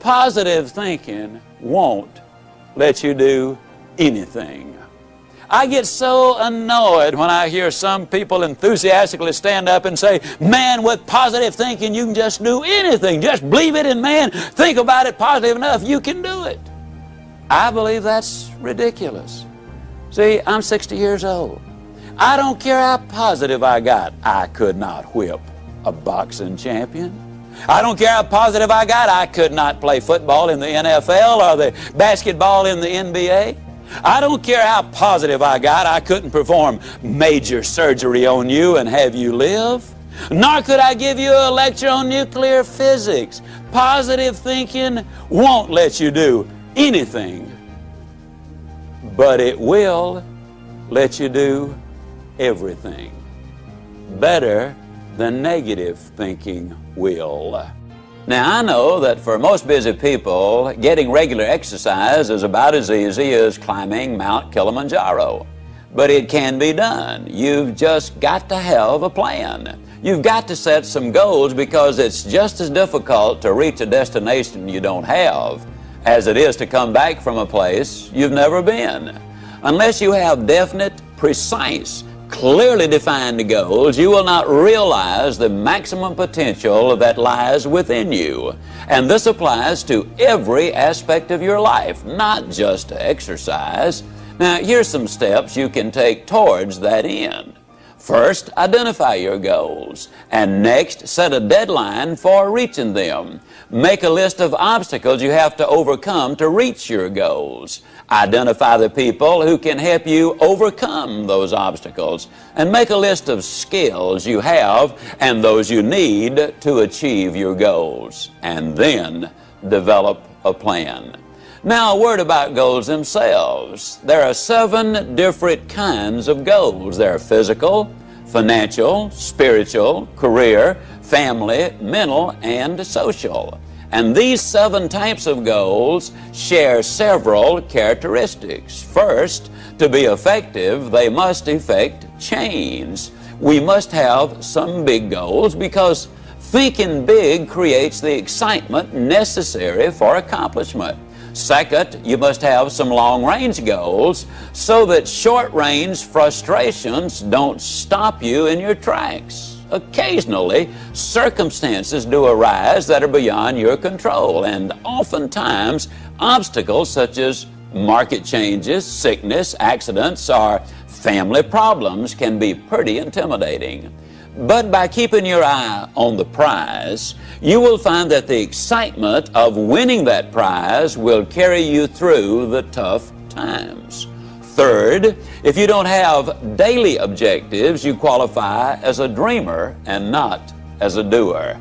positive thinking won't let you do anything. I get so annoyed when I hear some people enthusiastically stand up and say, man, with positive thinking you can just do anything. Just believe it, and man, think about it positive enough, you can do it. I believe that's ridiculous. See, I'm 60 years old. I don't care how positive I got. I could not whip a boxing champion. I don't care how positive I got. I could not play football in the NFL or the basketball in the NBA. I don't care how positive I got. I couldn't perform major surgery on you and have you live. Nor could I give you a lecture on nuclear physics. Positive thinking won't let you do anything, but it will let you do everything. Better than negative thinking will. Now, I know that for most busy people, getting regular exercise is about as easy as climbing Mount Kilimanjaro. But it can be done. You've just got to have a plan. You've got to set some goals, because it's just as difficult to reach a destination you don't have as it is to come back from a place you've never been. Unless you have definite, precise, clearly defined goals, you will not realize the maximum potential that lies within you. And this applies to every aspect of your life, not just to exercise. Now, here's some steps you can take towards that end. First, identify your goals, and next, set a deadline for reaching them. Make a list of obstacles you have to overcome to reach your goals. Identify the people who can help you overcome those obstacles, and make a list of skills you have and those you need to achieve your goals, and then develop a plan. Now, a word about goals themselves. There are 7 different kinds of goals. There are physical, financial, spiritual, career, family, mental, and social. And these 7 types of goals share several characteristics. First, to be effective, they must effect change. We must have some big goals, because thinking big creates the excitement necessary for accomplishment. Second, you must have some long-range goals so that short-range frustrations don't stop you in your tracks. Occasionally, circumstances do arise that are beyond your control, and oftentimes obstacles such as market changes, sickness, accidents, or family problems can be pretty intimidating. But by keeping your eye on the prize, you will find that the excitement of winning that prize will carry you through the tough times. Third, if you don't have daily objectives, you qualify as a dreamer and not as a doer.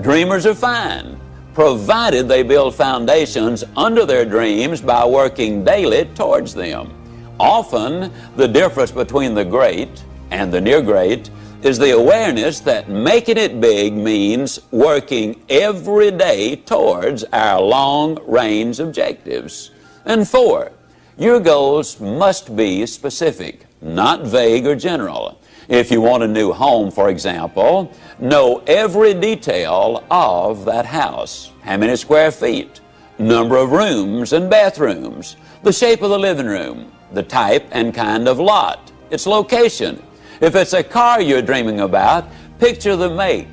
Dreamers are fine, provided they build foundations under their dreams by working daily towards them. Often, the difference between the great and the near great is the awareness that making it big means working every day towards our long-range objectives. And 4, your goals must be specific, not vague or general. If you want a new home, for example, know every detail of that house. How many square feet, number of rooms and bathrooms, the shape of the living room, the type and kind of lot, its location. If it's a car you're dreaming about, picture the make,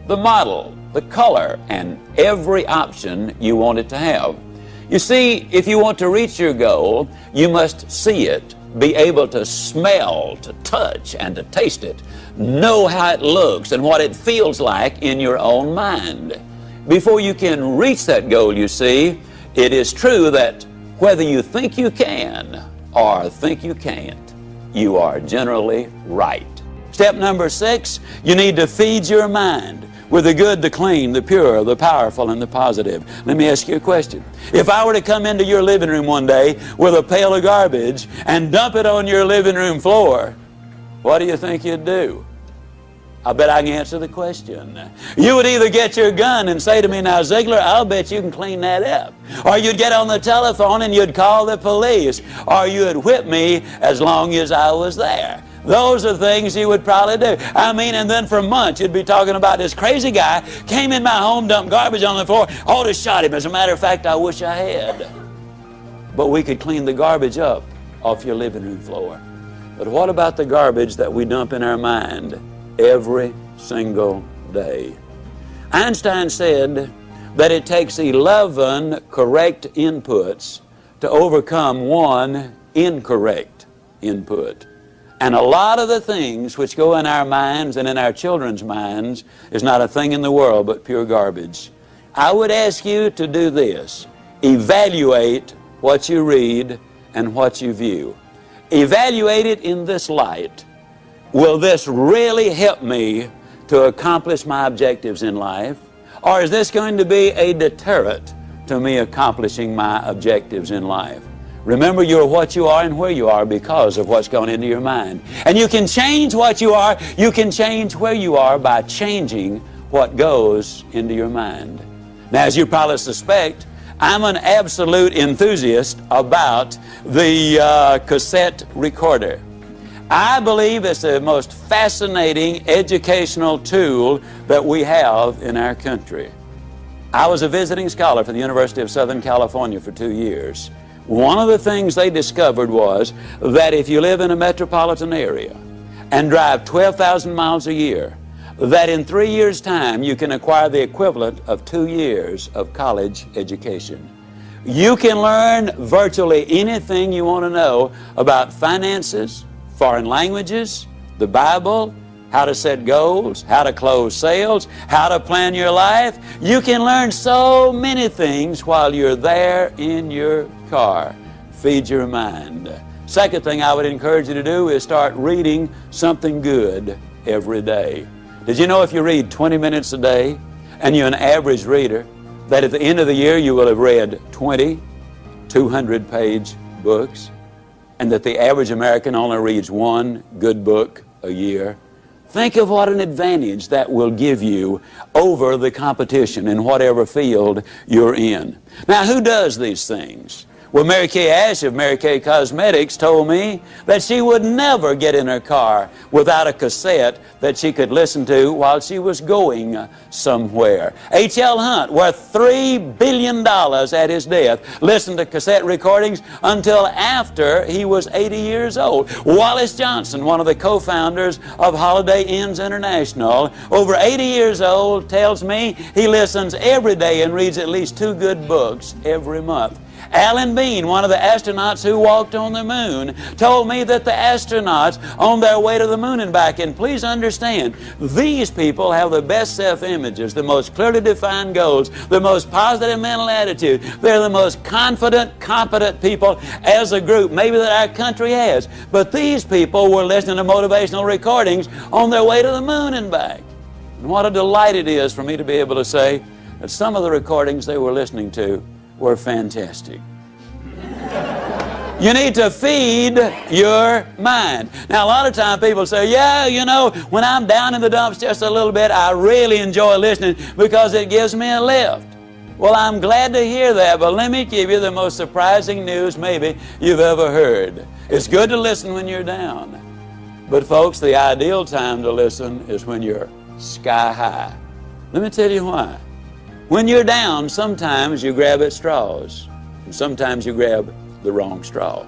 the model, the color, and every option you want it to have. You see, if you want to reach your goal, you must see it, be able to smell, to touch, and to taste it. Know how it looks and what it feels like in your own mind. Before you can reach that goal, you see, it is true that whether you think you can or think you can't, you are generally right. Step number 6, you need to feed your mind with the good, the clean, the pure, the powerful, and the positive. Let me ask you a question. If I were to come into your living room one day with a pail of garbage and dump it on your living room floor, what do you think you'd do? I bet I can answer the question. You would either get your gun and say to me, now Ziglar, I'll bet you can clean that up. Or you'd get on the telephone and you'd call the police. Or you'd whip me as long as I was there. Those are things you would probably do. I mean, and then for months you'd be talking about this crazy guy came in my home, dumped garbage on the floor, ought to shot him. As a matter of fact, I wish I had. But we could clean the garbage up off your living room floor. But what about the garbage that we dump in our mind every single day? Einstein said that it takes 11 correct inputs to overcome one incorrect input. And a lot of the things which go in our minds and in our children's minds is not a thing in the world but pure garbage. I would ask you to do this. Evaluate what you read and what you view. Evaluate it in this light. Will this really help me to accomplish my objectives in life? Or is this going to be a deterrent to me accomplishing my objectives in life? Remember, you're what you are and where you are because of what's gone into your mind. And you can change what you are, you can change where you are by changing what goes into your mind. Now, as you probably suspect, I'm an absolute enthusiast about the cassette recorder. I believe it's the most fascinating educational tool that we have in our country. I was a visiting scholar for the University of Southern California for 2 years. One of the things they discovered was that if you live in a metropolitan area and drive 12,000 miles a year, that in 3 years' time you can acquire the equivalent of 2 years of college education. You can learn virtually anything you want to know about finances, foreign languages, the Bible, how to set goals, how to close sales, how to plan your life. You can learn so many things while you're there in your car. Feed your mind. Second thing I would encourage you to do is start reading something good every day. Did you know if you read 20 minutes a day and you're an average reader, that at the end of the year you will have read 20 200-page books, and that the average American only reads one good book a year? Think of what an advantage that will give you over the competition in whatever field you're in. Now, who does these things? Well, Mary Kay Ash of Mary Kay Cosmetics told me that she would never get in her car without a cassette that she could listen to while she was going somewhere. H.L. Hunt, worth $3 billion at his death, listened to cassette recordings until after he was 80 years old. Wallace Johnson, one of the co-founders of Holiday Inns International, over 80 years old, tells me he listens every day and reads at least 2 good books every month. Alan Bean, one of the astronauts who walked on the moon, told me that the astronauts on their way to the moon and back, and please understand, these people have the best self-images, the most clearly defined goals, the most positive mental attitude. They're the most confident, competent people as a group maybe that our country has. But these people were listening to motivational recordings on their way to the moon and back. And what a delight it is for me to be able to say that some of the recordings they were listening to were fantastic. You need to feed your mind. Now, a lot of times people say, yeah, you know, when I'm down in the dumps just a little bit, I really enjoy listening because it gives me a lift. Well, I'm glad to hear that, but let me give you the most surprising news maybe you've ever heard. It's good to listen when you're down. But folks, the ideal time to listen is when you're sky high. Let me tell you why. When you're down, sometimes you grab at straws, and sometimes you grab the wrong straw.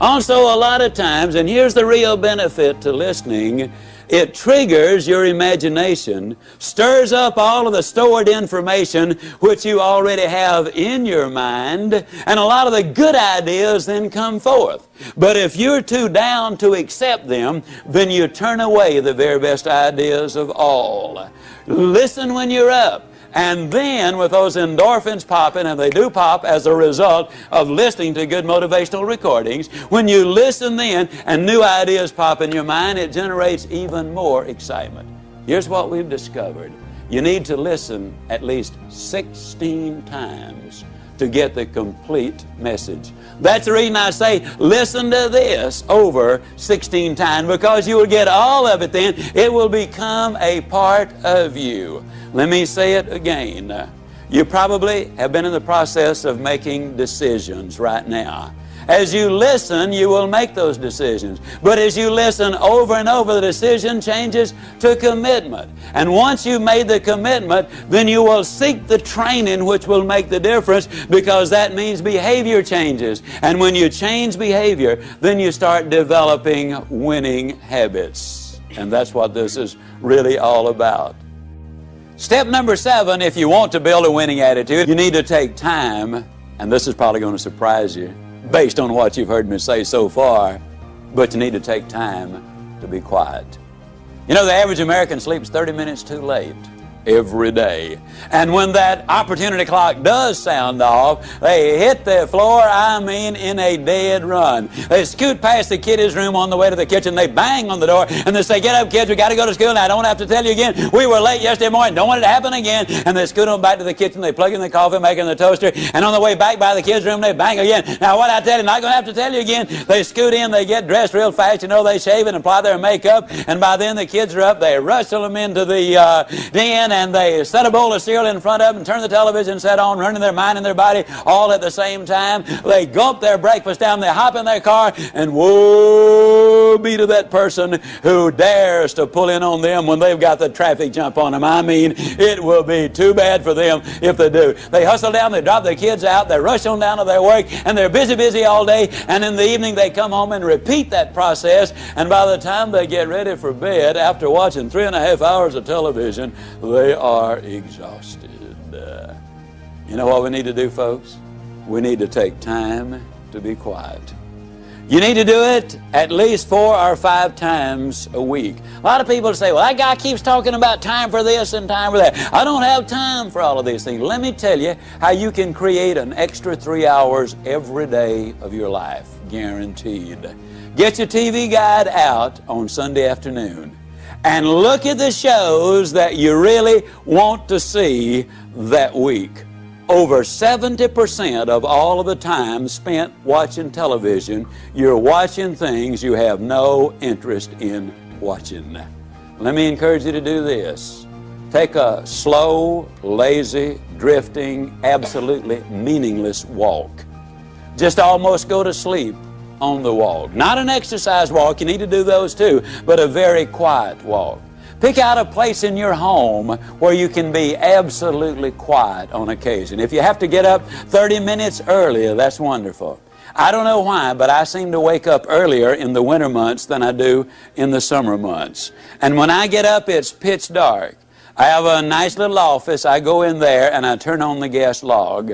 Also, a lot of times, and here's the real benefit to listening, it triggers your imagination, stirs up all of the stored information which you already have in your mind, and a lot of the good ideas then come forth. But if you're too down to accept them, then you turn away the very best ideas of all. Listen when you're up. And then with those endorphins popping, and they do pop as a result of listening to good motivational recordings, when you listen then and new ideas pop in your mind, it generates even more excitement. Here's what we've discovered. You need to listen at least 16 times to get the complete message. That's the reason I say listen to this over 16 times, because you will get all of it then. It will become a part of you. Let me say it again. You probably have been in the process of making decisions right now. As you listen, you will make those decisions. But as you listen over and over, the decision changes to commitment. And once you've made the commitment, then you will seek the training which will make the difference, because that means behavior changes. And when you change behavior, then you start developing winning habits. And that's what this is really all about. Step number 7, if you want to build a winning attitude, you need to take time, and this is probably going to surprise you based on what you've heard me say so far, but you need to take time to be quiet. You know, the average American sleeps 30 minutes too late every day. And when that opportunity clock does sound off, they hit the floor, in a dead run. They scoot past the kiddies' room on the way to the kitchen, they bang on the door, and they say, "Get up, kids, we got to go to school now. I don't have to tell you again. We were late yesterday morning. Don't want it to happen again." And they scoot on back to the kitchen, they plug in the coffee maker in the toaster, and on the way back by the kids' room, they bang again. "Now, what I tell you, not going to have to tell you again." They scoot in, they get dressed real fast, they shave and apply their makeup, and by then the kids are up. They rustle them into the den, and they set a bowl of cereal in front of them, turn the television set on, running their mind and their body all at the same time. They gulp their breakfast down, they hop in their car, and woe be to that person who dares to pull in on them when they've got the traffic jump on them. It will be too bad for them if they do. They hustle down, they drop their kids out, they rush on down to their work, and they're busy all day, and in the evening they come home and repeat that process, and by the time they get ready for bed, after watching 3.5 hours of television, they are exhausted. You know what we need to do, folks? We need to take time to be quiet. You need to do it at least 4 or 5 times a week. A lot of people say, "Well, that guy keeps talking about time for this and time for that. I don't have time for all of these things." Let me tell you how you can create an extra 3 hours every day of your life, guaranteed. Get your TV guide out on Sunday afternoon and look at the shows that you really want to see that week. Over 70% of all of the time spent watching television, you're watching things you have no interest in watching. Let me encourage you to do this. Take a slow, lazy, drifting, absolutely meaningless walk. Just almost go to sleep on the walk. Not an exercise walk, you need to do those too, but a very quiet walk. Pick out a place in your home where you can be absolutely quiet on occasion. If you have to get up 30 minutes earlier, that's wonderful. I don't know why, but I seem to wake up earlier in the winter months than I do in the summer months. And when I get up, it's pitch dark. I have a nice little office. I go in there and I turn on the gas log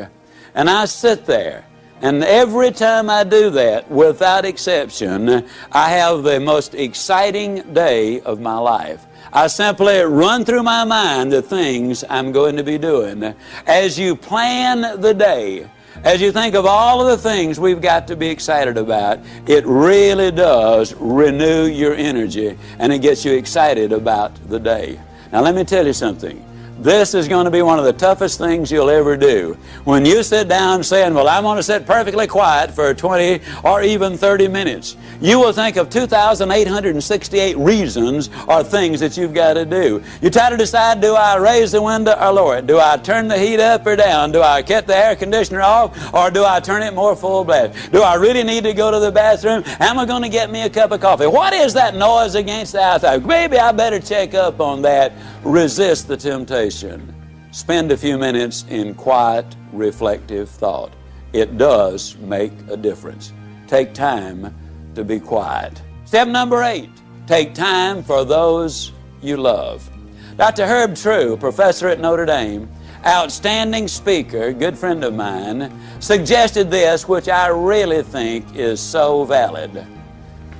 and I sit there. And every time I do that, without exception, I have the most exciting day of my life. I simply run through my mind the things I'm going to be doing. As you plan the day, as you think of all of the things we've got to be excited about, it really does renew your energy and it gets you excited about the day. Now let me tell you something. This is going to be one of the toughest things you'll ever do. When you sit down saying, "Well, I'm going to sit perfectly quiet for 20 or even 30 minutes, you will think of 2,868 reasons or things that you've got to do. You try to decide, do I raise the window or lower it? Do I turn the heat up or down? Do I cut the air conditioner off or do I turn it more full blast? Do I really need to go to the bathroom? Am I going to get me a cup of coffee? What is that noise against the outside? Maybe I better check up on that." Resist the temptation. Spend a few minutes in quiet, reflective thought. It does make a difference. Take time to be quiet. Step number 8, take time for those you love. Dr. Herb True, professor at Notre Dame, outstanding speaker, good friend of mine, suggested this, which I really think is so valid.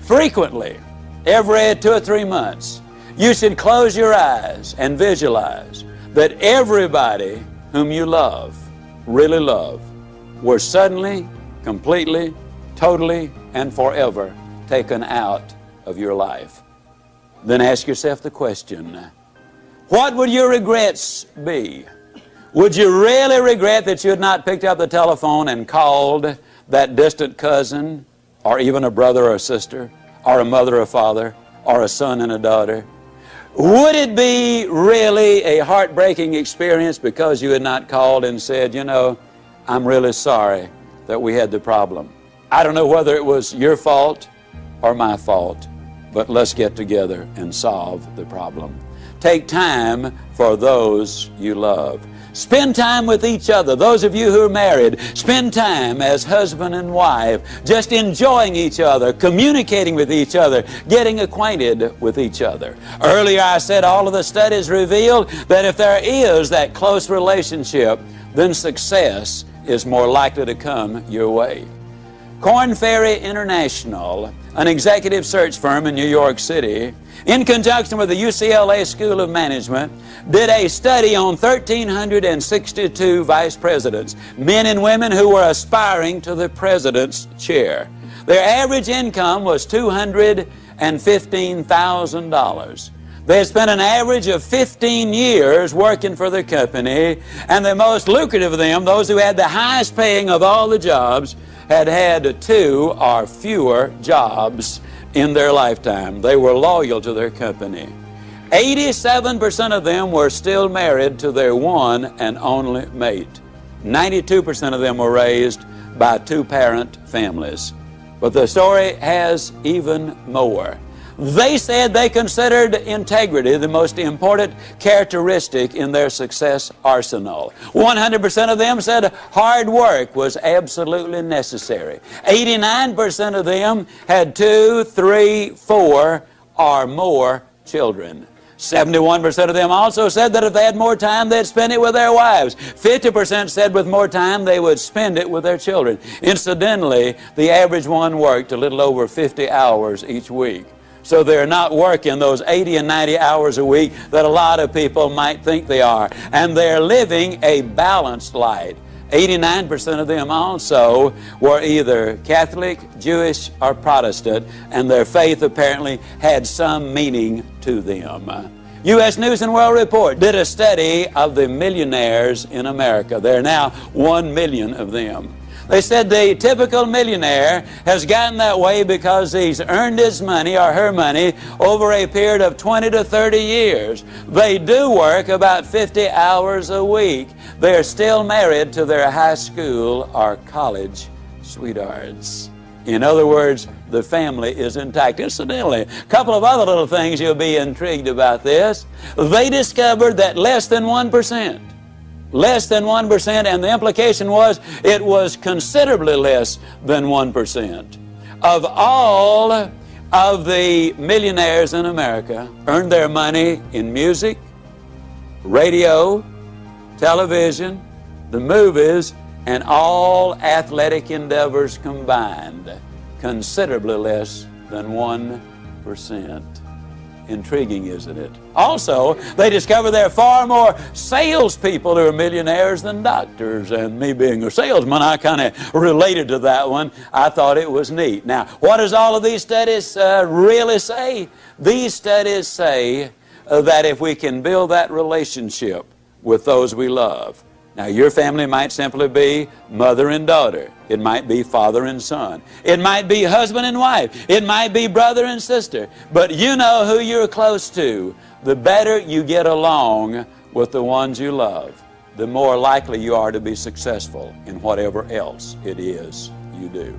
Frequently, every 2 or 3 months, you should close your eyes and visualize that everybody whom you love, really love, were suddenly, completely, totally, and forever taken out of your life. Then ask yourself the question, what would your regrets be? Would you really regret that you had not picked up the telephone and called that distant cousin, or even a brother or a sister, or a mother or father, or a son and a daughter? Would it be really a heartbreaking experience because you had not called and said, "You know, I'm really sorry that we had the problem. I don't know whether it was your fault or my fault, but let's get together and solve the problem. Take time for those you love. Spend time with each other. Those of you who are married, spend time as husband and wife, just enjoying each other, communicating with each other, getting acquainted with each other. Earlier I said all of the studies reveal that if there is that close relationship, then success is more likely to come your way. Korn Ferry International, an executive search firm in New York City, in conjunction with the UCLA School of Management, did a study on 1,362 vice presidents, men and women who were aspiring to the president's chair. Their average income was $215,000. They had spent an average of 15 years working for the company, and the most lucrative of them, those who had the highest paying of all the jobs, had had 2 or fewer jobs in their lifetime. They were loyal to their company. 87% of them were still married to their one and only mate. 92% of them were raised by 2-parent families. But the story has even more. They said they considered integrity the most important characteristic in their success arsenal. 100% of them said hard work was absolutely necessary. 89% of them had 2, 3, 4, or more children. 71% of them also said that if they had more time, they'd spend it with their wives. 50% said with more time, they would spend it with their children. Incidentally, the average one worked a little over 50 hours each week. So they're not working those 80 and 90 hours a week that a lot of people might think they are. And they're living a balanced life. 89% of them also were either Catholic, Jewish, or Protestant, and their faith apparently had some meaning to them. U.S. News and World Report did a study of the millionaires in America. There are now 1 million of them. They said the typical millionaire has gotten that way because he's earned his money or her money over a period of 20 to 30 years. They do work about 50 hours a week. They're still married to their high school or college sweethearts. In other words, the family is intact. Incidentally, a couple of other little things you'll be intrigued about this. They discovered that less than 1%, and the implication was it was considerably less than 1%, of all of the millionaires in America earned their money in music, radio, television, the movies, and all athletic endeavors combined. Considerably less than 1%. Intriguing, isn't it? Also, they discovered there are far more salespeople who are millionaires than doctors. And me being a salesman, I kind of related to that one. I thought it was neat. Now, what does all of these studies really say? These studies say that if we can build that relationship with those we love. Now, your family might simply be mother and daughter. It might be father and son. It might be husband and wife. It might be brother and sister. But you know who you're close to. The better you get along with the ones you love, the more likely you are to be successful in whatever else it is you do.